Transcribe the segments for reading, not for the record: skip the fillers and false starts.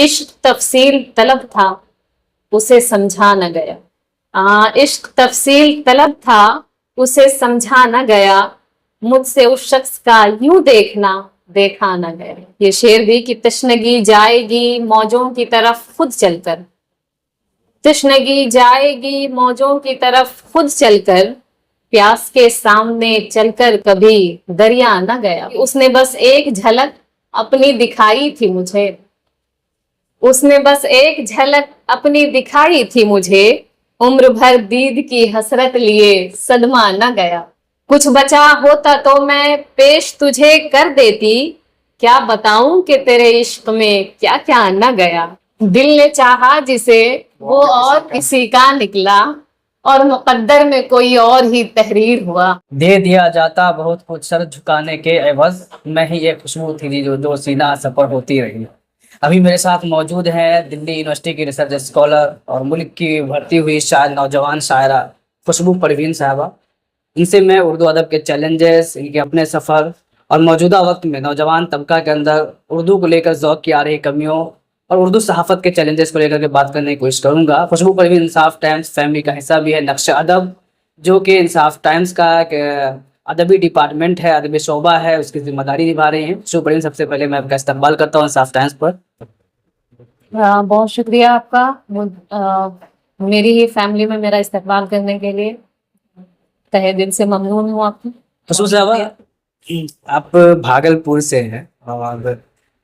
عشق تفصیل طلب تھا اسے سمجھا نہ گیا. عشق تفصیل طلب تھا اسے سمجھا نہ گیا, مجھ سے اس شخص کا یوں دیکھنا دیکھا نہ گیا. یہ شعر بھی کہ تشنگی جائے گی موجوں کی طرف خود چل کر, تشنگی جائے گی موجوں کی طرف خود چل کر, پیاس کے سامنے چل کر کبھی دریا نہ گیا. اس نے بس ایک جھلک اپنی دکھائی تھی مجھے, اس نے بس ایک جھلک اپنی دکھائی تھی مجھے, عمر بھر دید کی حسرت لیے صدمہ نہ گیا. کچھ بچا ہوتا تو میں پیش تجھے کر دیتی, کیا بتاؤں کہ تیرے عشق میں کیا کیا نہ گیا. دل نے چاہا جسے وہ اور کسی کا نکلا, اور مقدر میں کوئی اور ہی تحریر ہوا. دے دیا جاتا بہت کچھ سر جھکانے کے عوض, میں ہی ایک خوشبو تھی جو سینہ سفر ہوتی رہی. ابھی میرے ساتھ موجود ہیں دلی یونیورسٹی کی ریسرچ اسکالر اور ملک کی بھرتی ہوئی نوجوان شاعرہ خوشبو پروین صاحبہ. ان سے میں اردو ادب کے چیلنجز, ان کے اپنے سفر اور موجودہ وقت میں نوجوان طبقہ کے اندر اردو کو لے کر ذوق کی آ رہی کمیوں اور اردو صحافت کے چیلنجز کو لے کر کے بات کرنے کی کوشش کروں گا. خوشبو پروین انصاف ٹائمز فیملی کا حصہ بھی ہے نقش ادب, جو کہ انصاف ٹائمز کا ادبی ڈپارٹمنٹ ہے, ادبی شعبہ ہے, اس کی ذمہ داری نبھا رہی ہیں. خوشبو پروین, سب سے پہلے میں آپ کا استقبال کرتا ہوں انصاف ٹائمز پر. بہت شکریہ آپ کا میری ہی فیملی میں میرا استقبال کرنے کے لیے, تہہ دل سے ممنون ہوں آپ کی. خوشبو صاحبہ, آپ بھاگلپور سے ہیں اور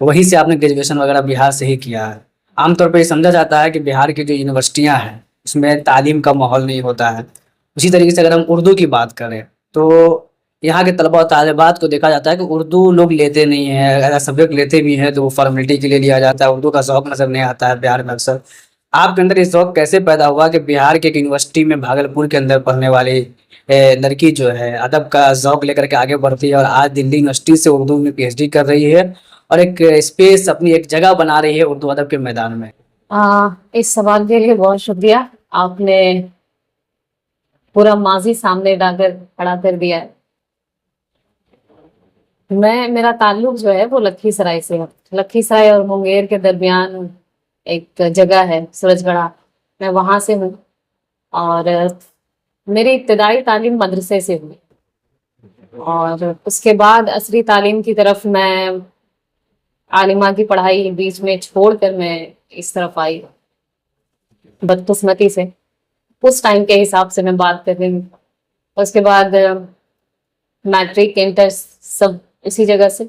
وہیں سے آپ نے گریجویشن وغیرہ بہار سے ہی کیا ہے. عام طور پہ یہ سمجھا جاتا ہے کہ بہار کی جو یونیورسٹیاں ہیں اس میں تعلیم کا ماحول نہیں ہوتا ہے. اسی طریقے سے اگر ہم اردو کی بات کریں تو یہاں کے طلباء اور طالبات کو دیکھا جاتا ہے کہ اردو لوگ لیتے نہیں ہیں, اگر سبجیکٹ لیتے بھی ہیں تو وہ فارمیلٹی کے لیے لیا جاتا ہے, اردو کا ذوق نظر نہیں آتا ہے بہار میں اکثر. آپ کے اندر یہ ذوق کیسے پیدا ہوا کہ بہار کے ایک یونیورسٹی میں بھاگلپور کے اندر پڑھنے والی لڑکی جو ہے ادب کا ذوق لے کر کے آگے بڑھتی ہے اور آج دلی یونیورسٹی سے اردو میں پی ایچ ڈی کر رہی ہے اور ایک اسپیس اپنی ایک جگہ بنا رہی ہے اردو ادب کے میدان میں؟ اس سوال کے لیے بہت شکریہ. آپ نے پورا ماضی سامنے لا کر کھڑا کر دیا ہے. میرا تعلق جو ہے وہ لکھی سرائے سے ہے. لکھی سرائے اور منگیر کے درمیان ایک جگہ ہے سورج گڑھا, میں وہاں سے ہوں. اور میری ابتدائی تعلیم مدرسے سے ہوئی اور اس کے بعد عصری تعلیم کی طرف میں عالمہ کی پڑھائی بیچ میں چھوڑ کر میں اس طرف آئی بدقسمتی سے. اس ٹائم کے حساب سے میں بات کر رہی ہوں. اس کے بعد میٹرک انٹر سب اسی جگہ سے.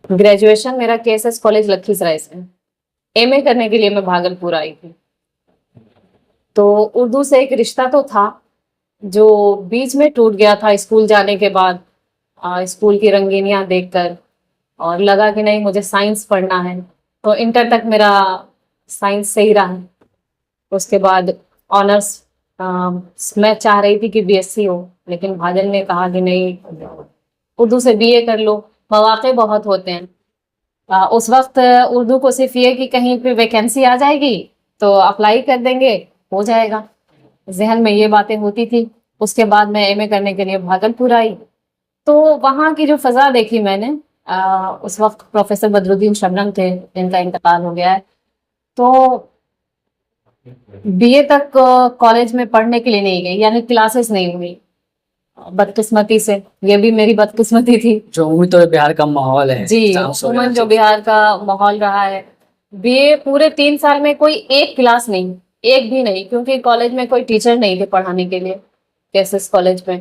گریجویشن میرا کے ایس ایس کالج لکھی سرائے سے. ایم اے کرنے کے لیے میں بھاگلپور آئی تھی. تو اردو سے ایک رشتہ تو تھا جو بیچ میں ٹوٹ گیا تھا اسکول جانے کے بعد, اسکول کی رنگینیاں دیکھ کر, اور لگا کہ نہیں مجھے سائنس پڑھنا ہے. تو انٹر تک میرا سائنس صحیح رہا. اس کے بعد آنرس میں چاہ رہی تھی کہ بی ایس سی ہو, لیکن بھاجن نے کہا کہ نہیں اردو سے بی اے کر لو, مواقع بہت ہوتے ہیں. اس وقت اردو کو صرف یہ کہ کہیں پہ ویکینسی آ جائے گی تو اپلائی کر دیں گے, ہو جائے گا. ذہن میں یہ باتیں ہوتی تھی. اس کے بعد میں ایم اے کرنے کے لیے بھاگلپور آئی تو وہاں کی جو فضا دیکھی میں نے, اس وقت پروفیسر بدرالدین شبنم تھے جن کا انتقال ہو گیا ہے. تو بی اے تک کالج میں پڑھنے کے لیے نہیں گئی, یعنی کلاسز نہیں ہوئی بدقسمتی سے. یہ بھی میری بدقسمتی تھی. جو عمومی طور پہ بہار کا ماحول ہے جی, عموماً جو بہار کا ماحول رہا ہے, بی اے پورے 3 سال میں کوئی ایک کلاس نہیں, ایک بھی نہیں, کیونکہ کالج میں کوئی ٹیچر نہیں تھے پڑھانے کے لیے کے ایس ایس کالج میں.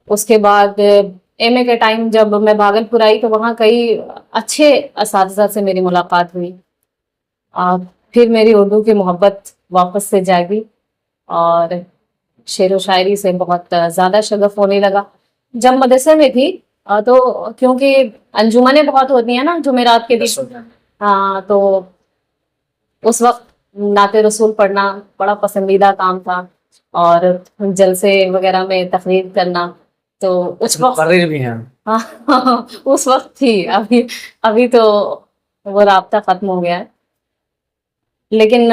اس کے بعد ایم اے کے ٹائم جب میں بھاگلپور آئی تو وہاں کئی اچھے اساتذہ سے میری ملاقات ہوئی. پھر میری اردو کی محبت واپس سے جاگی اور شعر و شاعری سے بہت زیادہ شغف ہونے لگا. جب مدرسے میں تھی تو کیونکہ انجمنیں بہت ہوتی ہیں نا جمعرات کے دن, تو اس وقت نعت رسول پڑھنا بڑا پسندیدہ کام تھا اور جلسے وغیرہ میں تقریر کرنا. تو اس وقت بھی ہیں. اس وقت تھی. ابھی تو وہ رابطہ ختم ہو گیا ہے, لیکن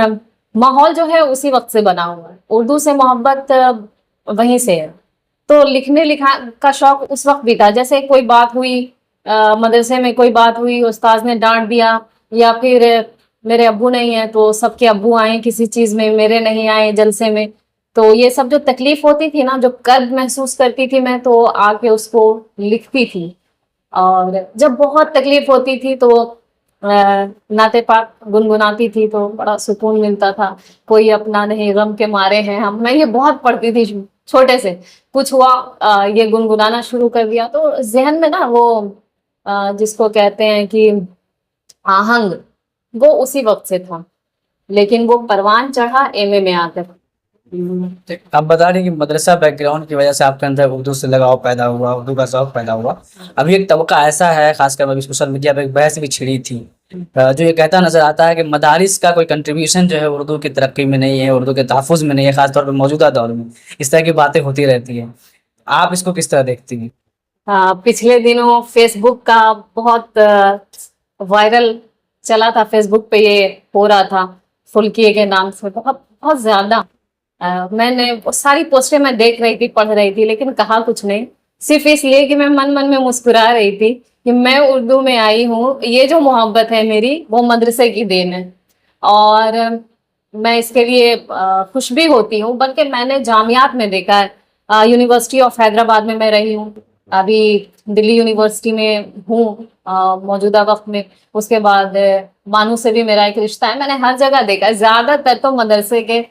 ماحول جو ہے اسی وقت سے بنا ہوا ہے. اردو سے محبت وہیں سے ہے. تو لکھنے لکھا کا شوق اس وقت بھی تھا. جیسے کوئی بات ہوئی مدرسے میں, کوئی بات ہوئی, استاذ نے ڈانٹ دیا یا پھر میرے ابو نہیں ہیں تو سب کے ابو آئے کسی چیز میں، میرے نہیں آئے جلسے میں. تو یہ سب جو تکلیف ہوتی تھی نا، جو کرب محسوس کرتی تھی میں، تو آ کے اس کو لکھتی تھی. اور جب بہت تکلیف ہوتی تھی تو نعت پاک گنگناتی تھی تو بڑا سکون ملتا تھا. کوئی اپنا نہیں، غم کے مارے ہیں ہم. میں یہ بہت پڑھتی تھی چھوٹے سے. کچھ ہوا یہ گنگنانا شروع کر دیا تو ذہن میں نا وہ جس کو کہتے ہیں کہ آہنگ، وہ اسی وقت سے تھا. لیکن وہ پروان چڑھا ایم اے میں آ کر. آپ بتا رہے ہیں کہ مدرسہ بیک گراؤنڈ کی وجہ سے آپ کے اندر اردو سے لگاؤ پیدا ہوا، اردو کا ذوق پیدا ہوا. ابھی ایک طبقہ ایسا ہے، خاص کر ابھی سوشل میڈیا پہ ایک بحث بھی چھڑی تھی، جو یہ کہتا نظر آتا ہے کہ مدارس کا کوئی کنٹریبیوشن جو ہے اردو کی ترقی میں نہیں ہے، اردو کے تحفظ میں نہیں ہے، خاص طور پہ موجودہ دور میں اس طرح کی باتیں ہوتی رہتی ہیں. آپ اس کو کس طرح دیکھتی ہیں؟ پچھلے دنوں فیس بک کا بہت وائرل چلا تھا. فیس بک پہ یہ ہو رہا تھا فلکیے کے نام سے، بہت بہت زیادہ. میں نے ساری پوسٹیں میں دیکھ رہی تھی، پڑھ رہی تھی، لیکن کہا کچھ نہیں. صرف اس لیے کہ میں من من میں مسکرا رہی تھی کہ میں اردو میں آئی ہوں. یہ جو محبت ہے میری، وہ مدرسے کی دین ہے. اور میں اس کے لیے خوش بھی ہوتی ہوں. بلکہ میں نے جامعات میں دیکھا ہے. یونیورسٹی آف حیدرآباد میں میں رہی ہوں، ابھی دلی یونیورسٹی میں ہوں موجودہ وقت میں. اس کے بعد بانو سے بھی میرا ایک رشتہ ہے. میں نے ہر جگہ دیکھا ہے، زیادہ تر تو مدرسے کے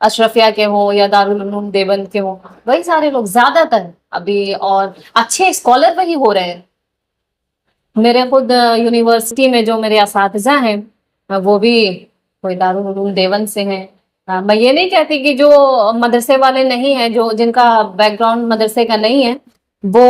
اشرفیہ کے ہوں یا دارالعلوم دیوبند کے ہوں، وہی سارے لوگ زیادہ تر ابھی. اور اچھے اسکالر وہی ہو رہے ہیں. میرے خود یونیورسٹی میں جو میرے اساتذہ ہیں وہ بھی کوئی دارالعلوم دیوبند سے ہیں. میں یہ نہیں کہتی کہ جو مدرسے والے نہیں ہیں، جو جن کا بیک گراؤنڈ مدرسے کا نہیں ہے، وہ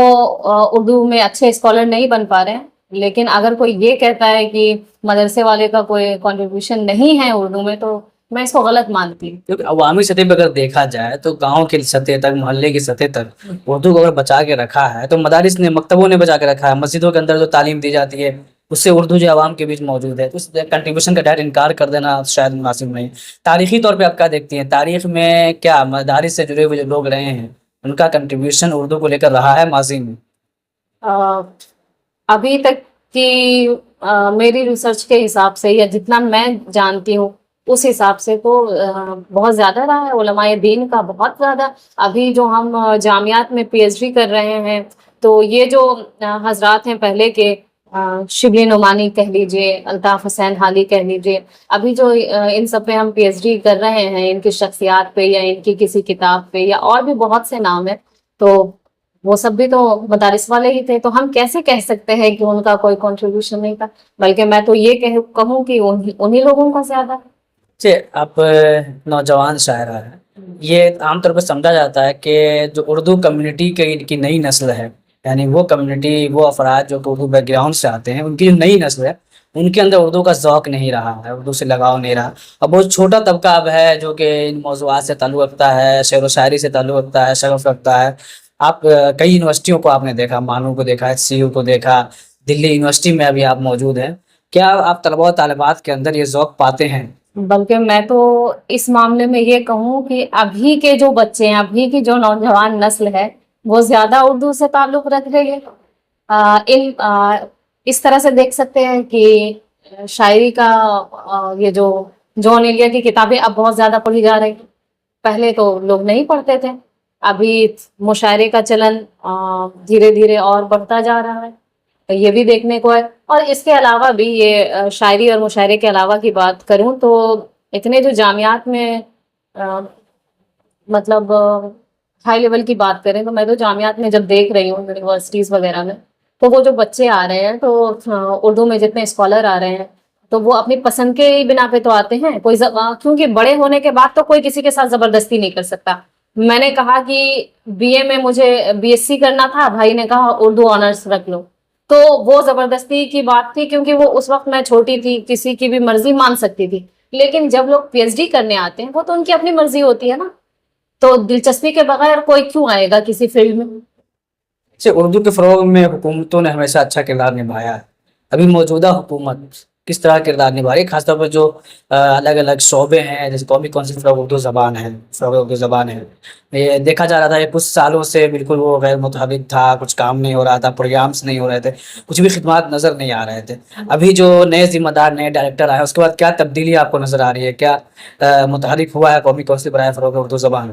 اردو میں اچھے اسکالر نہیں بن پا رہے ہیں. لیکن اگر کوئی یہ کہتا ہے کہ مدرسے والے کا کوئی کنٹریبیوشن نہیں ہے اردو میں، تو میں اس کو غلط مانتی ہوں. کیونکہ عوامی سطح پہ اگر دیکھا جائے تو گاؤں کی سطح تک، محلے کی سطح تک اردو کو اگر بچا کے رکھا ہے تو مدارس نے، مکتبوں نے بچا کے رکھا ہے. مسجدوں کے اندر جو تعلیم دی جاتی ہے اس سے اردو جو عوام کے بیچ موجود ہے، تو اس کنٹریبیوشن کا ڈائریکٹ انکار کر دینا شاید مناسب نہیں. تاریخی طور پہ آپ کیا دیکھتی ہیں؟ تاریخ میں کیا مدارس سے جڑے ہوئے جو لوگ رہے ہیں ان کا کنٹریبیوشن اردو کو لے کر رہا ہے ماضی میں؟ ابھی تک کی میری ریسرچ کے حساب سے یا جتنا میں جانتی ہوں اس حساب سے تو بہت زیادہ رہا ہے. علماء دین کا بہت زیادہ. ابھی جو ہم جامعات میں پی ایچ ڈی کر رہے ہیں تو یہ جو حضرات ہیں پہلے کے، شبلی نعمانی کہہ لیجیے، الطاف حسین حالی کہہ لیجیے، ابھی جو ان سب پہ ہم پی ایچ ڈی کر رہے ہیں، ان کی شخصیات پہ یا ان کی کسی کتاب پہ، یا اور بھی بہت سے نام ہیں، تو وہ سب بھی تو مدارس والے ہی تھے. تو ہم کیسے کہہ سکتے ہیں کہ ان کا کوئی کنٹریبیوشن نہیں تھا؟ بلکہ میں تو یہ کہوں کہ انہی لوگوں کا زیادہ. آپ نوجوان شاعرہ ہیں، یہ عام طور پہ سمجھا جاتا ہے کہ جو اردو کمیونٹی کی نئی نسل ہے، یعنی وہ کمیونٹی، وہ افراد جو اردو بیک گراؤنڈ سے آتے ہیں، ان کی جو نئی نسل ہے ان کے اندر اردو کا ذوق نہیں رہا ہے، اردو سے لگاؤ نہیں رہا. اب بہت چھوٹا طبقہ اب ہے جو کہ ان موضوعات سے تعلق رکھتا ہے، شعر و شاعری سے تعلق رکھتا ہے، شغف رکھتا ہے. آپ کئی یونیورسٹیوں کو آپ نے دیکھا، مانو کو دیکھا، ایچ سی یو کو دیکھا، دلی یونیورسٹی میں ابھی آپ موجود ہیں. کیا آپ طلباء و طالبات کے اندر یہ ذوق پاتے ہیں؟ بلکہ میں تو اس معاملے میں یہ کہوں کہ ابھی کے جو بچے ہیں، ابھی کی جو نوجوان نسل ہے، وہ زیادہ اردو سے تعلق رکھ رہی ہے. اس طرح سے دیکھ سکتے ہیں کہ شاعری کا یہ جو جون ایلیا کی کتابیں اب بہت زیادہ پڑھی جا رہی ہیں. پہلے تو لوگ نہیں پڑھتے تھے. ابھی مشاعرے کا چلن دھیرے دھیرے اور بڑھتا جا رہا ہے، یہ بھی دیکھنے کو ہے. اور اس کے علاوہ بھی یہ شاعری اور مشاعرے کے علاوہ کی بات کروں تو اتنے جو جامعات میں مطلب ہائی لیول کی بات کریں تو میں تو جامعات میں جب دیکھ رہی ہوں، یونیورسٹیز وغیرہ میں، تو وہ جو بچے آ رہے ہیں تو اردو میں جتنے اسکالر آ رہے ہیں تو وہ اپنی پسند کے بنا پہ تو آتے ہیں. کیونکہ بڑے ہونے کے بعد تو کوئی کسی کے ساتھ زبردستی نہیں کر سکتا. میں نے کہا کہ بی اے میں مجھے بی ایس سی کرنا تھا، بھائی نے کہا اردو آنرس رکھ لو، تو وہ زبردستی کی بات تھی کیونکہ وہ اس وقت میں چھوٹی تھی، کسی کی بھی مرضی مان سکتی تھی. لیکن جب لوگ پی ایچ ڈی کرنے آتے ہیں وہ تو ان کی اپنی مرضی ہوتی ہے نا، تو دلچسپی کے بغیر کوئی کیوں آئے گا کسی فیلڈ میں. اردو کے فروغ میں حکومتوں نے ہمیشہ اچھا کردار نبھایا ہے. ابھی موجودہ حکومت کس طرح کردار نبھا رہی ہے، خاص طور پر جو الگ الگ شعبے ہیں، جیسے قومی کونسل فروغ اردو زبان ہے، فروغ اردو زبان ہے، یہ دیکھا جا رہا تھا کہ کچھ سالوں سے بالکل وہ غیر متحرک تھا، کچھ کام نہیں ہو رہا تھا، پروگرامس نہیں ہو رہے تھے، کچھ بھی خدمات نظر نہیں آ رہے تھے. ابھی جو نئے ذمہ دار نئے ڈائریکٹر آئے اس کے بعد کیا تبدیلی آپ کو نظر آ رہی ہے؟ کیا متحرک ہوا ہے قومی کونسل برائے فروغ اردو زبان؟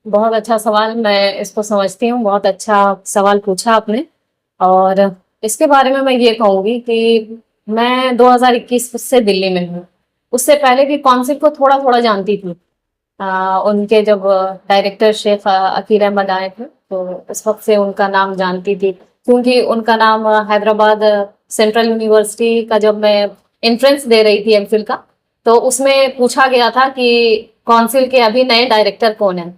بہت اچھا سوال، میں اس کو سمجھتی ہوں، بہت اچھا سوال پوچھا آپ نے. اور اس کے بارے میں یہ کہوں گی کہ میں 2021 سے دلی میں ہوں. اس سے پہلے بھی کونسل کو تھوڑا تھوڑا جانتی تھی. ان کے جب ڈائریکٹر شیخ عقیل احمد آئے تھے تو اس وقت سے ان کا نام جانتی تھی، کیونکہ ان کا نام حیدرآباد سینٹرل یونیورسٹی کا جب میں انٹرنس دے رہی تھی ایم فل کا، تو اس میں پوچھا گیا تھا کہ کونسل کے ابھی نئے ڈائریکٹر کون ہیں.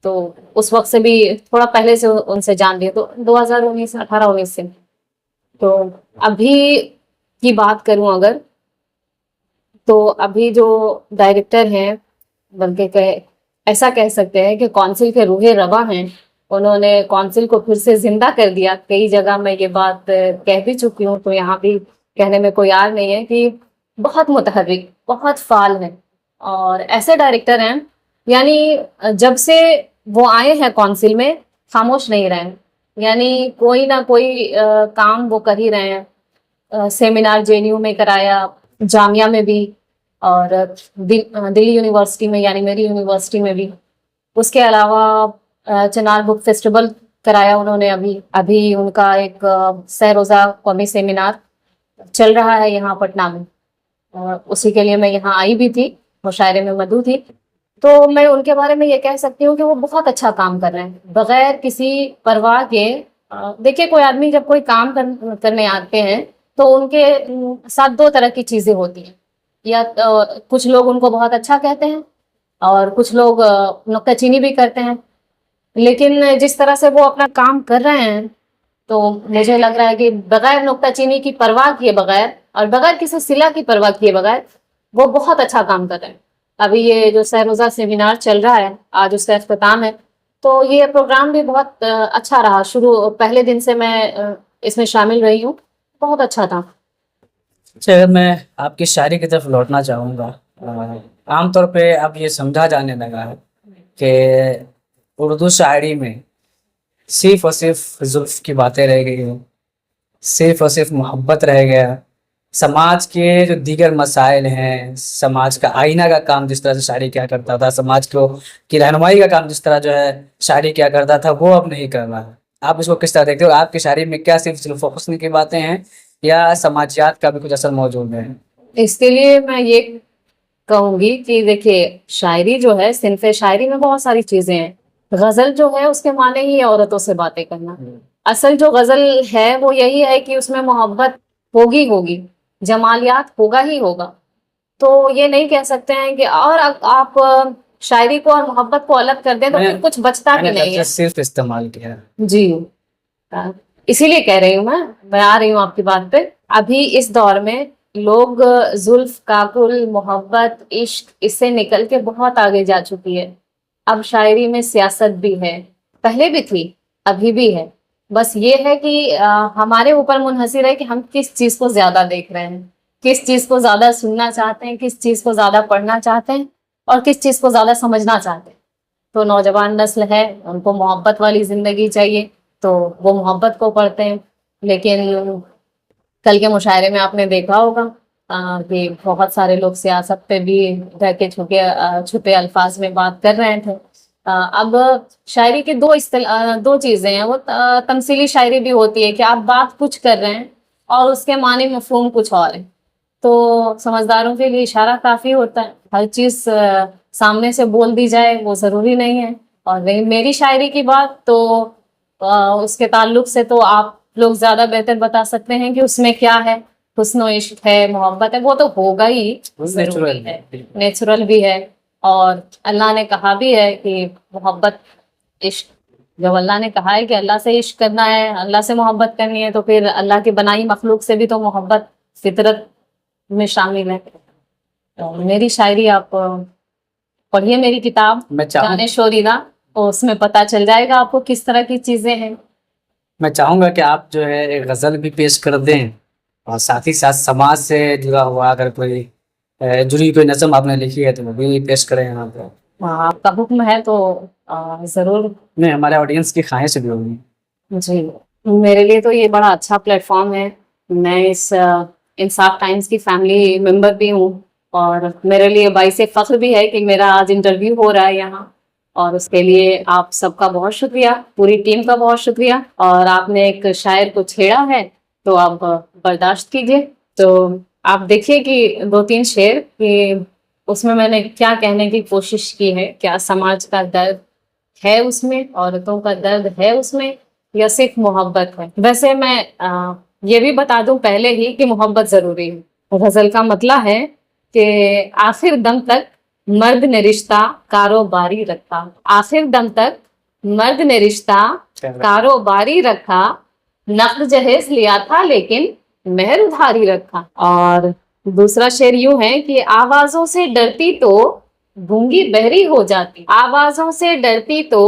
تو اس وقت سے بھی تھوڑا پہلے سے ان سے جان لیے، تو 2019 18-19 سے. تو ابھی کی بات کروں اگر، تو ابھی جو ڈائریکٹر ہیں، بلکہ ایسا کہہ سکتے ہیں کہ کونسل کے روح رواں ہیں. انہوں نے کونسل کو پھر سے زندہ کر دیا. کئی جگہ میں یہ بات کہہ بھی چکی ہوں، تو یہاں بھی کہنے میں کوئی یار نہیں ہے کہ بہت متحرک، بہت فعال ہیں اور ایسے ڈائریکٹر ہیں، یعنی جب سے وہ آئے ہیں کونسل میں خاموش نہیں رہے. یعنی کوئی نہ کوئی کام وہ کر ہی رہے ہیں. سیمینار جے این یو میں کرایا، جامعہ میں بھی، اور دلی یونیورسٹی میں یعنی میری یونیورسٹی میں بھی. اس کے علاوہ چنار بک فیسٹیول کرایا انہوں نے. ابھی ان کا ایک سہ روزہ قومی سیمینار چل رہا ہے یہاں پٹنہ میں، اسی کے لیے میں یہاں آئی بھی تھی، مشاعرے میں مدعو تھی. تو میں ان کے بارے میں یہ کہہ سکتی ہوں کہ وہ بہت اچھا کام کر رہے ہیں بغیر کسی پرواہ کے. دیکھیے، کوئی آدمی جب کوئی کام کرنے آتے ہیں تو ان کے ساتھ دو طرح کی چیزیں ہوتی ہیں. یا کچھ لوگ ان کو بہت اچھا کہتے ہیں اور کچھ لوگ نکتہ چینی بھی کرتے ہیں. لیکن جس طرح سے وہ اپنا کام کر رہے ہیں تو مجھے لگ رہا ہے کہ بغیر نکتہ چینی کی پرواہ کیے بغیر اور بغیر کسی صلہ کی پرواہ کیے بغیر وہ بہت اچھا کام کر رہے ہیں. ابھی یہ جو سہ روزہ سیمینار چل رہا ہے، آج اس کا اختتام ہے، تو یہ پروگرام بھی بہت اچھا رہا. پہلے دن سے میں اس میں شامل رہی ہوں، بہت اچھا تھا. اچھا، اگر میں آپ کی شاعری کی طرف لوٹنا چاہوں گا، عام طور پہ اب یہ سمجھا جانے لگا ہے کہ اردو شاعری میں صرف اور صرف زلف کی باتیں رہ گئی ہیں، صرف اور صرف محبت رہ گیا. سماج کے جو دیگر مسائل ہیں، سماج کا آئینہ کا کام جس طرح سے شاعری کیا کرتا تھا، سماج کی رہنمائی کا کام جس طرح جو ہے شاعری کیا کرتا تھا، وہ اب نہیں کر رہا ہے. آپ اس کو کس طرح دیکھتے ہو؟ آپ کی شاعری میں کیا صرف زلف و حسن کی باتیں ہیں یا سماجیات کا بھی کچھ اثر موجود ہے؟ اس کے لیے میں یہ کہوں گی کہ دیکھیے، شاعری جو ہے، صنف شاعری میں بہت ساری چیزیں ہیں. غزل جو ہے اس کے معنی ہی ہے عورتوں سے باتیں کرنا. اصل جو غزل ہے وہ یہی ہے کہ اس میں محبت ہوگی، جمالیات ہوگا ہی ہوگا. تو یہ نہیں کہہ سکتے ہیں کہ اور آپ شاعری کو اور محبت کو الگ کر دیں تو پھر کچھ بچتا بھی نہیں ہے. صرف استعمال کیا جی، اسی لیے کہہ رہی ہوں، میں آ رہی ہوں آپ کی بات پہ. ابھی اس دور میں لوگ زلف، کاکل، محبت، عشق اس سے نکل کے بہت آگے جا چکی ہے. اب شاعری میں سیاست بھی ہے، پہلے بھی تھی، ابھی بھی ہے. بس یہ ہے کہ ہمارے اوپر منحصر ہے کہ ہم کس چیز کو زیادہ دیکھ رہے ہیں، کس چیز کو زیادہ سننا چاہتے ہیں، کس چیز کو زیادہ پڑھنا چاہتے ہیں اور کس چیز کو زیادہ سمجھنا چاہتے ہیں. تو نوجوان نسل ہے، ان کو محبت والی زندگی چاہیے تو وہ محبت کو پڑھتے ہیں. لیکن کل کے مشاعرے میں آپ نے دیکھا ہوگا کہ بہت سارے لوگ سیاست پہ بھی رہ کے چھپے الفاظ میں بات کر رہے تھے. اب شاعری کی دو چیزیں ہیں. وہ تمثیلی شاعری بھی ہوتی ہے کہ آپ بات کچھ کر رہے ہیں اور اس کے معنی مفہوم کچھ اور ہے. تو سمجھداروں کے لیے اشارہ کافی ہوتا ہے. ہر چیز سامنے سے بول دی جائے وہ ضروری نہیں ہے. اور میری شاعری کی بات تو اس کے تعلق سے تو آپ لوگ زیادہ بہتر بتا سکتے ہیں کہ اس میں کیا ہے. حسن و عشق ہے، محبت ہے، وہ تو ہوگا ہی، ضروری ہے، نیچرل بھی ہے. اور اللہ نے کہا بھی ہے کہ محبت، عشق، جب اللہ نے کہا ہے کہ اللہ سے عشق کرنا ہے، اللہ سے محبت کرنی ہے، تو پھر اللہ کی بنائی مخلوق سے بھی تو محبت فطرت میں شامل ہے. تو میری شاعری آپ پڑھیے، میری کتاب جانے شوریدہ، اور اس میں پتہ چل جائے گا آپ کو کس طرح کی چیزیں ہیں. میں چاہوں گا کہ آپ جو ہے ایک غزل بھی پیش کر دیں اور ساتھ ہی ساتھ سماج سے جڑا ہوا اگر کوئی جڑی کوئی نظم آپ نے لکھی ہے تو وہ بھی پیش کریں یہاں پہ. آپ کا حکم ہے تو ضرور. نہیں، ہمارے آڈینس کی خواہش بھی ہوگی. جی، میرے لیے تو یہ بڑا اچھا پلیٹ فارم ہے. میں اس انصاف ٹائمز کی فیملی ممبر بھی ہوں اور میرے لیے باعث فخر بھی ہے کہ میرا آج انٹرویو ہو رہا ہے یہاں، اور اس کے لیے آپ سب کا بہت شکریہ، پوری ٹیم کا بہت شکریہ. اور آپ نے ایک شاعر کو چھیڑا ہے تو آپ برداشت کیجیے. تو آپ دیکھیے کہ 2-3 شعر کہ اس میں نے کیا کہنے کی کوشش کی ہے. کیا سماج کا درد ہے اس میں، عورتوں کا درد ہے اس میں، یا صرف محبت ہے؟ ویسے میں یہ بھی بتا دوں پہلے ہی کہ محبت ضروری ہے. غزل کا مطلب ہے کہ آخر دم تک مرد نے رشتہ کاروباری رکھا، آخر دم تک مرد نے رشتہ کاروباری رکھا، نقد جہیز لیا تھا لیکن مہر ادھاری رکھا. اور دوسرا شعر یوں ہے کہ آوازوں سے ڈرتی تو گونگی بہری ہو جاتی، آوازوں سے ڈرتی تو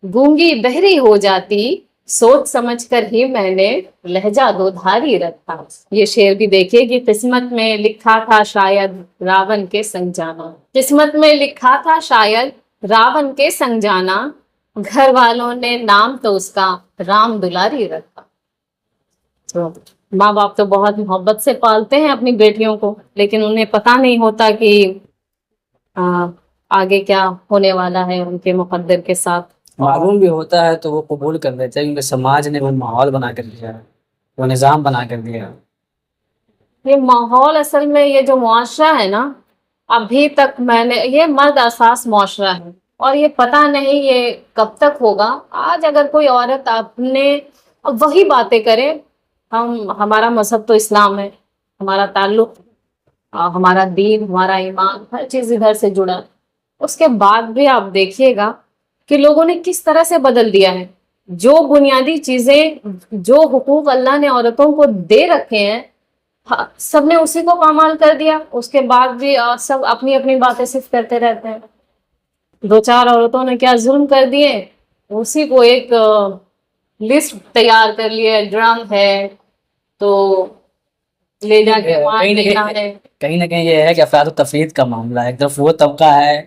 گونگی بہری ہو جاتی، سوچ سمجھ کر ہی میں نے لہجہ دو دھاری رکھا. یہ شعر بھی دیکھیے کہ قسمت میں لکھا تھا شاید راون کے سنگ جانا، قسمت میں لکھا تھا شاید راون کے سنگ جانا، گھر والوں نے نام تو اس کا رام دلاری رکھا. تو ماں باپ تو بہت محبت سے پالتے ہیں اپنی بیٹیوں کو، لیکن انہیں پتہ نہیں ہوتا کہ آگے کیا ہونے والا ہے ان کے مقدر کے ساتھ. معلوم بھی ہوتا ہے تو وہ قبول کر لیتے ہیں کیونکہ سماج نے وہ ماحول بنا کر دیا ہے، وہ نظام بنا کر دیا ہے. یہ ماحول اصل میں یہ جو معاشرہ ہے نا، ابھی تک میں نے یہ مرد اساس معاشرہ ہے اور یہ پتہ نہیں یہ کب تک ہوگا. آج اگر کوئی عورت اپنے وہی باتیں کرے، ہمارا مذہب تو اسلام ہے، ہمارا تعلق، ہمارا دین، ہمارا ایمان، ہر چیز ادھر سے جڑا، اس کے بعد بھی آپ دیکھیے گا کہ لوگوں نے کس طرح سے بدل دیا ہے. جو بنیادی چیزیں، جو حقوق اللہ نے عورتوں کو دے رکھے ہیں، سب نے اسی کو پامال کر دیا. اس کے بعد بھی سب اپنی اپنی باتیں صرف کرتے رہتے ہیں. 2-4 عورتوں نے کیا ظلم کر دیے، اسی کو ایک لسٹ تیار کر لیے، ڈرم ہے تو لے جا کے وہاں دینا ہے. کہیں نہ کہیں یہ ہے کہ افراد و تفرید کا معاملہ ہے. ایک طرف وہ طبقہ ہے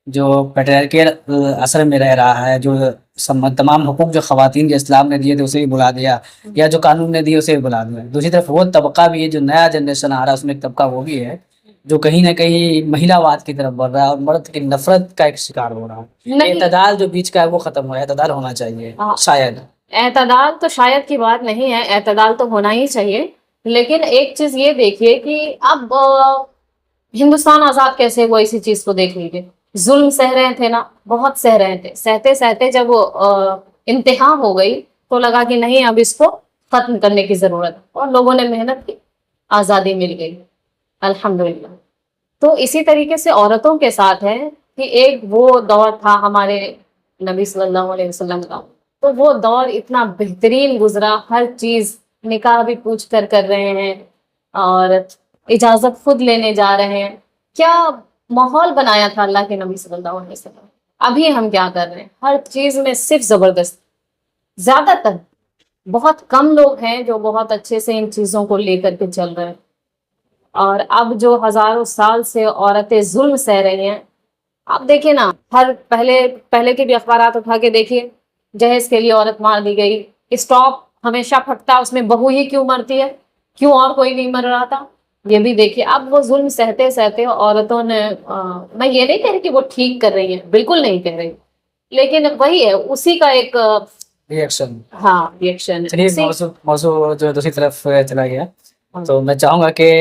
جو پیٹریارکیل اثر میں رہ رہا ہے، جو تمام حقوق جو خواتین کے اسلام نے دیے تھے اسے بھی بلا دیا، یا جو قانون نے دیے اسے بھی بلا دیا. دوسری طرف وہ طبقہ بھی ہے جو نیا جنریشن آ رہا ہے، اس میں ایک طبقہ وہ بھی ہے جو کہیں نہ کہیں مہیلا واد کی طرف بڑھ رہا ہے اور مرد کی نفرت کا ایک شکار ہو رہا ہے. اعتدال جو بیچ کا ہے وہ ختم ہو رہا ہے. اعتدال ہونا چاہیے شاید. اعتدال تو شاید کی بات نہیں ہے، اعتدال تو ہونا ہی چاہیے. لیکن ایک چیز یہ دیکھیے کہ اب ہندوستان آزاد کیسے ہوا، اسی چیز کو دیکھ لیجیے. ظلم سہ رہے تھے نا، بہت سہ رہے تھے، سہتے سہتے جب انتہا ہو گئی تو لگا کہ نہیں اب اس کو ختم کرنے کی ضرورت ہے، اور لوگوں نے محنت کی، آزادی مل گئی الحمدللہ. تو اسی طریقے سے عورتوں کے ساتھ ہے کہ ایک وہ دور تھا ہمارے نبی صلی اللہ علیہ وسلم کا، تو وہ دور اتنا بہترین گزرا. ہر چیز نکاح بھی پوچھ کر رہے ہیں اور اجازت خود لینے جا رہے ہیں. کیا ماحول بنایا تھا اللہ کے نبی صلی اللہ علیہ وسلم. ابھی ہم کیا کر رہے ہیں، ہر چیز میں صرف زبردست. زیادہ تر بہت کم لوگ ہیں جو بہت اچھے سے ان چیزوں کو لے کر کے چل رہے ہیں. اور اب جو ہزاروں سال سے عورتیں ظلم سہ رہی ہیں، آپ دیکھیں نا، پہلے کے بھی اخبارات اٹھا کے دیکھیے، جہیز کے لیے عورت مار دی گئی. اسٹاپ ہمیشہ پھٹتا، اس میں بہو ہی کیوں مرتی ہے، کیوں اور کوئی نہیں مر رہا تھا. یہ بھی دیکھیے. اب وہ ظلم سہتے سہتے عورتوں نے، میں یہ نہیں کہہ رہی کہ وہ ٹھیک کر رہی ہیں، بالکل نہیں کہہ رہی، لیکن وہی ہے اسی کا ایک ریئیکشن. ہاں ریئیکشن. موضوع جو دوسری طرف چلا گیا، تو میں چاہوں گا کہ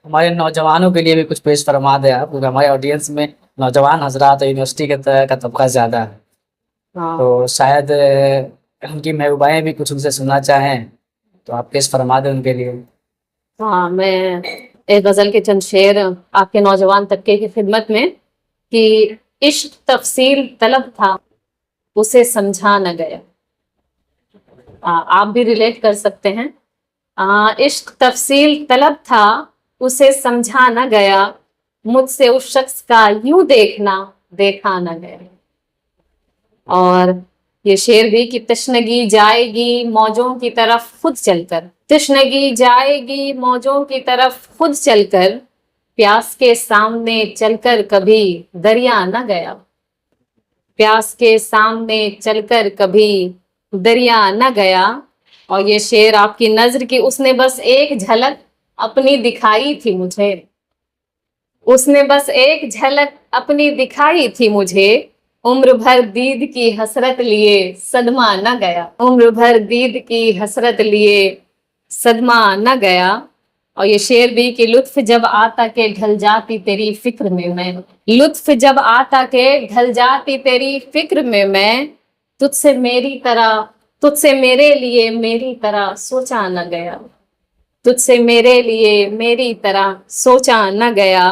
ہمارے نوجوانوں کے لیے بھی کچھ پیش فرما دیں آپ، کیونکہ ہمارے آڈینس میں نوجوان حضرات یونیورسٹی کا طبقہ زیادہ ہے، تو شاید ان کی محبوبائیں بھی کچھ ان سے سننا چاہیں تو آپ پیش فرما دیں ان کے لیے. ہاں، میں ایک غزل کے چند شعر آپ کے نوجوان طبقے کی خدمت میں، کہ عشق تفصیل طلب تھا اسے سمجھا نہ گیا. آپ بھی ریلیٹ کر سکتے ہیں. عشق تفصیل طلب تھا اسے سمجھا نہ گیا، مجھ سے اس شخص کا یوں دیکھنا دیکھا نہ گیا. اور یہ شعر بھی کہ تشنگی جائے گی موجوں کی طرف خود چل کر، تشنگی جائے گی موجوں کی طرف خود چل کر، پیاس کے سامنے چل کر کبھی دریا نہ گیا، پیاس کے سامنے چل کر کبھی دریا نہ گیا۔ اور یہ شعر آپ کی نظر کی اس نے بس ایک جھلک اپنی دکھائی تھی مجھے، اس نے بس ایک جھلک اپنی دکھائی تھی مجھے، عمر بھر دید کی حسرت لیے صدمہ نہ گیا، عمر بھر دید کی حسرت لیے صدمہ نہ گیا۔ اور یہ شعر بھی کہ لطف جب آتا کہ ڈھل جاتی تیری فکر میں لطف جب آتا کہ ڈھل جاتی تیری فکر میں تجھ سے میری طرح، تجھ سے میرے لیے میری طرح سوچا نہ گیا، تجھ سے میرے لیے میری طرح سوچا نہ گیا۔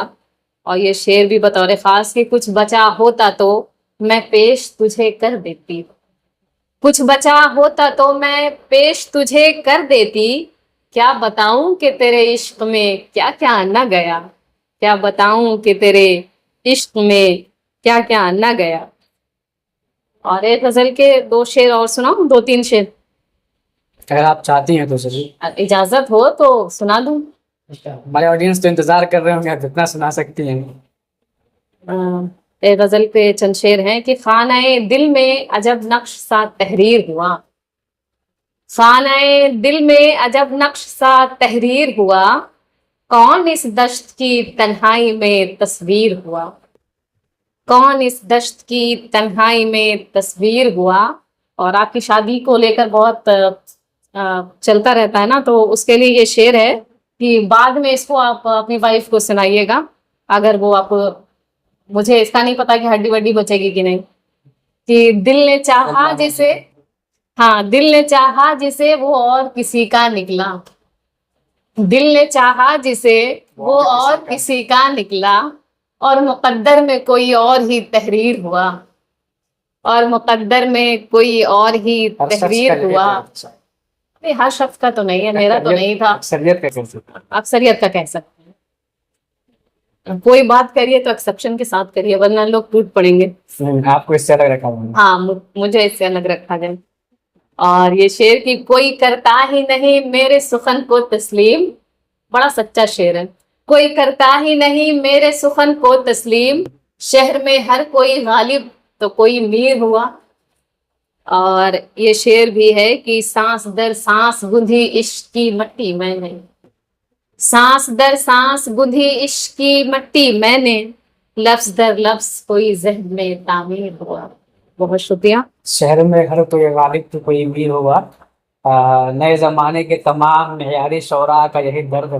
اور یہ شعر بھی بطور خاص کہ کچھ بچا ہوتا تو میں پیش تجھے کر دیتی، کچھ بچا ہوتا تو میں پیش تجھے کر دیتی، کیا بتاؤں کہ تیرے عشق میں کیا کیا نہ گیا، کیا بتاؤں کہ تیرے عشق میں کیا کیا نہ گیا۔ اور ایک غزل کے 2 شعر اور سناؤں، 2-3 شعر اگر آپ چاہتی ہیں تو ضرور، اجازت ہو تو سنا دوں۔ ہمارے آڈینس تو انتظار کر رہے ہوں گے، آپ کتنا سنا سکتی ہیں؟ ایک غزل پہ چند شعر ہیں کہ خانہ دل میں عجب نقش سا تحریر ہوا، خانہ دل میں عجب نقش سا تحریر ہوا، کون اس دشت کی تنہائی میں تصویر ہوا، کون اس دشت کی تنہائی میں تصویر ہوا۔ اور آپ کی شادی کو لے کر بہت چلتا رہتا ہے نا، تو اس کے لیے یہ شعر ہے کہ بعد میں اس کو آپ اپنی وائف کو سنائیے گا، اگر وہ آپ، مجھے اس کا نہیں پتا کہ ہڈی وڈی بچے گی کہ نہیں، کہ دل نے چاہا جسے، ہاں دل نے چاہا جسے وہ اور کسی کا نکلا، دل نے چاہا جسے وہ اور کسی کا نکلا، اور مقدر میں کوئی اور ہی تحریر ہوا، اور مقدر میں کوئی اور ہی تحریر ہوا۔ نہیں، ہر شخص کا تو نہیں ہے، میرا تو نہیں تھا، اکثریت کا کہہ سکتے اکثریت کا کہہ سکتے ہیں۔ کوئی بات کریے تو ایکسیپشن کے ساتھ کریے، ورنہ لوگ ٹوٹ پڑیں گے۔ ہیں، آپ کو اس سے الگ رکھا ہوا ہے۔ ہاں، مجھے اس سے الگ رکھا جائے۔ اور یہ شعر کی کوئی کرتا ہی نہیں میرے سخن کو تسلیم، بڑا سچا شعر ہے، کوئی کرتا ہی نہیں میرے سخن کو تسلیم، شہر میں ہر کوئی غالب تو کوئی میر ہوا۔ اور یہ شعر بھی ہے کہ سانس در سانس گندھی عشق کی مٹی میں نے، سانس در سانس گندھی عشق کی مٹی میں نے، لفظ در لفظ کوئی ذہن میں تعمیر ہوا۔ بہت شکریہ۔ شہر میں ہر کوئی غالب تو کوئی امیر ہوا، نئے زمانے کے تمام معیاری شعراء کا یہی درد ہے۔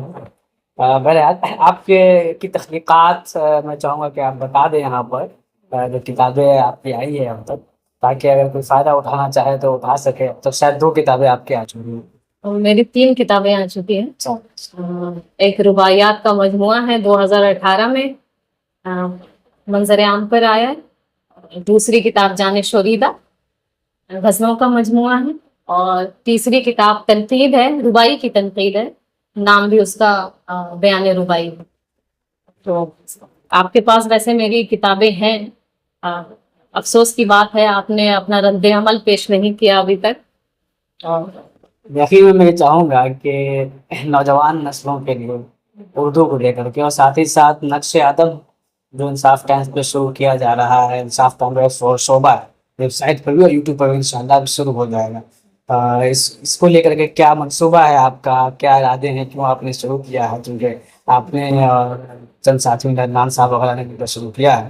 بہرحال آپ کی تخلیقات میں چاہوں گا کہ آپ بتا دیں یہاں پر، جو کتابیں آپ کی آئی ہے اب تک، تاکہ اگر کوئی فائدہ اٹھانا چاہے تو اٹھا سکے۔ تو شاید 2 کتابیں آپ کی آ چکی ہیں۔ اور میری 3 کتابیں آ چکی ہیں۔ ایک رباعیات کا مجموعہ ہے 2018 میں منظر عام پر آیا ہے، دوسری کتاب جان شوریدہ غزلوں کا مجموعہ ہے، اور تیسری کتاب تنقید ہے، رباعی کی تنقید ہے، نام بھی اس کا بیان رباعی ہے۔ تو آپ کے پاس ویسے میری کتابیں ہیں، افسوس کی بات ہے آپ نے اپنا رد عمل پیش نہیں کیا ابھی تک۔ یقین میں یہ چاہوں گا کہ نوجوان نسلوں کے لیے اردو کو لے کر کے، اور ساتھ ہی ساتھ نقش ادب جو انصاف ٹائمز پہ شروع کیا جا رہا ہے، انصاف کانگریس اور شعبہ ہے، ویب سائٹ پر بھی اور یوٹیوب پر بھی انشاءاللہ اب شروع ہو جائے گا۔ اس کو لے کر کے کیا منصوبہ ہے آپ کا، کیا ارادے ہیں، کیوں آپ نے شروع کیا ہے؟ کیونکہ آپ نے چند ساتھیوں نے، عدنان صاحب وغیرہ نے بھی شروع کیا ہے،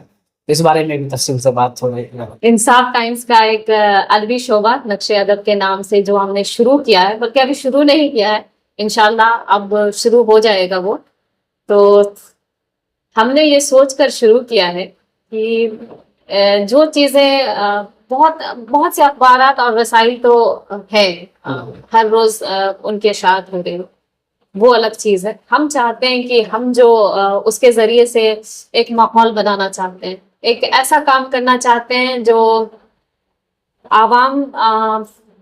اس بارے میں بھی تفصیل سے بات ہو رہی ہے۔ انصاف ٹائمز کا ایک ادبی شعبہ نقش ادب کے نام سے جو ہم نے شروع کیا ہے، بلکہ ابھی شروع نہیں کیا ہے، انشاءاللہ اب شروع ہو جائے گا وہ۔ تو ہم نے یہ سوچ کر شروع کیا ہے کہ جو چیزیں بہت سے اخبارات اور رسائل تو ہیں، ہر روز ان کے اشاعت ہو رہے، وہ الگ چیز ہے۔ ہم چاہتے ہیں کہ ہم جو اس کے ذریعے سے ایک ماحول بنانا چاہتے ہیں، ایک ایسا کام کرنا چاہتے ہیں جو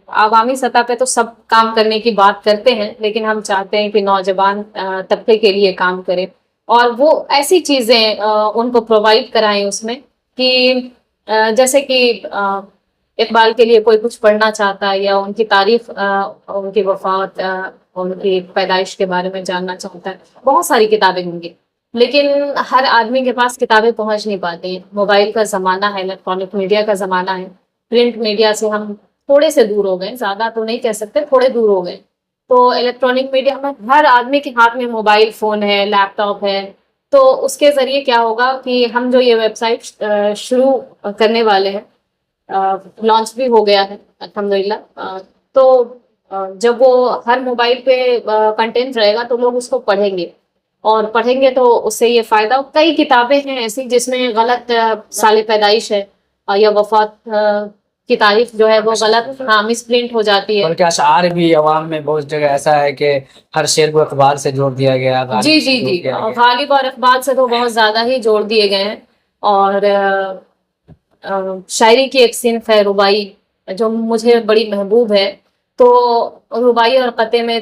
عوامی سطح پہ تو سب کام کرنے کی بات کرتے ہیں، لیکن ہم چاہتے ہیں کہ نوجوان طبقے کے لیے کام کریں، اور وہ ایسی چیزیں ان کو پرووائڈ کرائیں اس میں کہ جیسے کہ اقبال کے لیے کوئی کچھ پڑھنا چاہتا ہے یا ان کی تعریف ان کی وفات ان کی پیدائش کے بارے میں جاننا چاہتا ہے، بہت ساری کتابیں ہوں گی، لیکن ہر آدمی کے پاس کتابیں پہنچ نہیں پاتی ہیں۔ موبائل کا زمانہ ہے، الیکٹرانک میڈیا کا زمانہ ہے، پرنٹ میڈیا سے ہم تھوڑے سے دور ہو گئے، زیادہ تو نہیں کہہ سکتے، تھوڑے دور ہو گئے۔ تو الیکٹرانک میڈیا میں ہر آدمی کے ہاتھ میں موبائل فون ہے، لیپ ٹاپ ہے، تو اس کے ذریعے کیا ہوگا کہ ہم جو یہ ویب سائٹ شروع کرنے والے ہیں، لانچ بھی ہو گیا ہے الحمدللہ، تو جب وہ ہر موبائل پہ کنٹینٹ رہے گا تو لوگ اس کو پڑھیں گے، اور پڑھیں گے تو اس سے یہ فائدہ، کئی کتابیں ہیں ایسی جس میں غلط سال پیدائش ہے یا وفات کی تاریخ جو ہے وہ غلط مس پرنٹ ہو جاتی ہے۔ بلکہ اشعار بھی عوام میں بہت جگہ ایسا ہے کہ ہر شعر کو اخبار سے جوڑ دیا گیا، غالب جی سے جی جوڑ جی، دیا گیا۔ غالب اور اقبال سے تو بہت زیادہ ہی جوڑ دیے گئے ہیں، اور شاعری کی ایک صنف ہے ربائی جو مجھے بڑی محبوب ہے، تو ربائی اور قطعے میں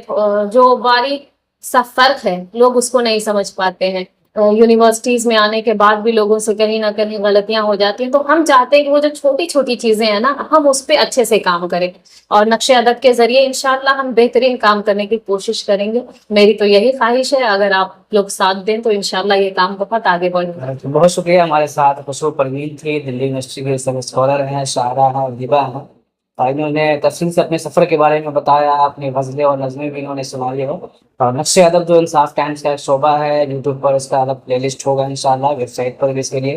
جو باریک سا فرق ہے لوگ اس کو نہیں سمجھ پاتے ہیں۔ یونیورسٹیز میں آنے کے بعد بھی لوگوں سے کہیں نہ کہیں غلطیاں ہو جاتی ہیں، تو ہم چاہتے ہیں کہ وہ جو چھوٹی چھوٹی چیزیں ہیں نا، ہم اس پہ اچھے سے کام کریں، اور نقش ادب کے ذریعے انشاءاللہ ہم بہترین کام کرنے کی کوشش کریں گے۔ میری تو یہی خواہش ہے، اگر آپ لوگ ساتھ دیں تو انشاءاللہ یہ کام بہت آگے بڑھے گا۔ بہت شکریہ، ہمارے ساتھ خوشبو پروین تھی، دلی یونیورسٹی کے سب اسکالر ہیں، شاعرہ ہیں، ادیبہ ہیں، اور انہوں نے تفصیل سے اپنے سفر کے بارے میں بتایا، اپنی غزلیں اور نظمیں بھی انہوں نے سنائی ہو۔ اور نقش ادب جو انصاف ٹائمز کا ایک شعبہ ہے، یوٹیوب پر اس کا الگ پلے لسٹ ہوگا انشاءاللہ، ویب سائٹ پر بھی اس کے لیے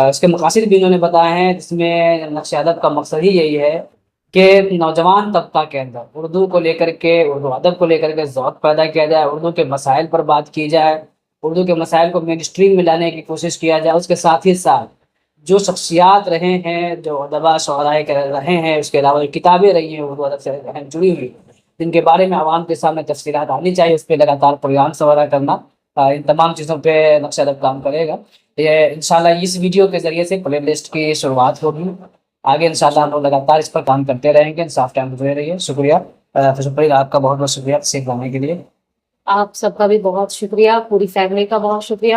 اس کے مقاصد بھی انہوں نے بتائے ہیں، جس میں نقش ادب کا مقصد ہی یہی ہے کہ نوجوان طبقہ کے اندر اردو کو لے کر کے، اردو ادب کو لے کر کے ذوق پیدا کیا جائے، اردو کے مسائل پر بات کی جائے، اردو کے مسائل کو مین اسٹریم میں لانے کی کوشش کیا جائے۔ اس کے ساتھ ہی ساتھ جو شخصیات رہے ہیں، جو ادبا شعراء کے رہے ہیں، اس کے علاوہ جو کتابیں رہی ہیں اردو ادب سے جڑی ہوئی، جن کے بارے میں عوام کے سامنے تفصیلات آنی چاہیے، اس پہ لگاتار پروگرام وغیرہ کرنا، ان تمام چیزوں پہ نقش ادب کام کرے گا۔ یہ انشاءاللہ اس ویڈیو کے ذریعے سے پلے لسٹ کی شروعات ہوگی، آگے انشاءاللہ ہم لوگ لگاتار اس پر کام کرتے رہیں گے۔ انصاف ٹائم جڑے رہیے، شکریہ خوشبو، آپ کا بہت بہت شکریہ تشریف لانے کے لیے۔ آپ سب کا بھی بہت شکریہ، پوری فیملی کا بہت شکریہ۔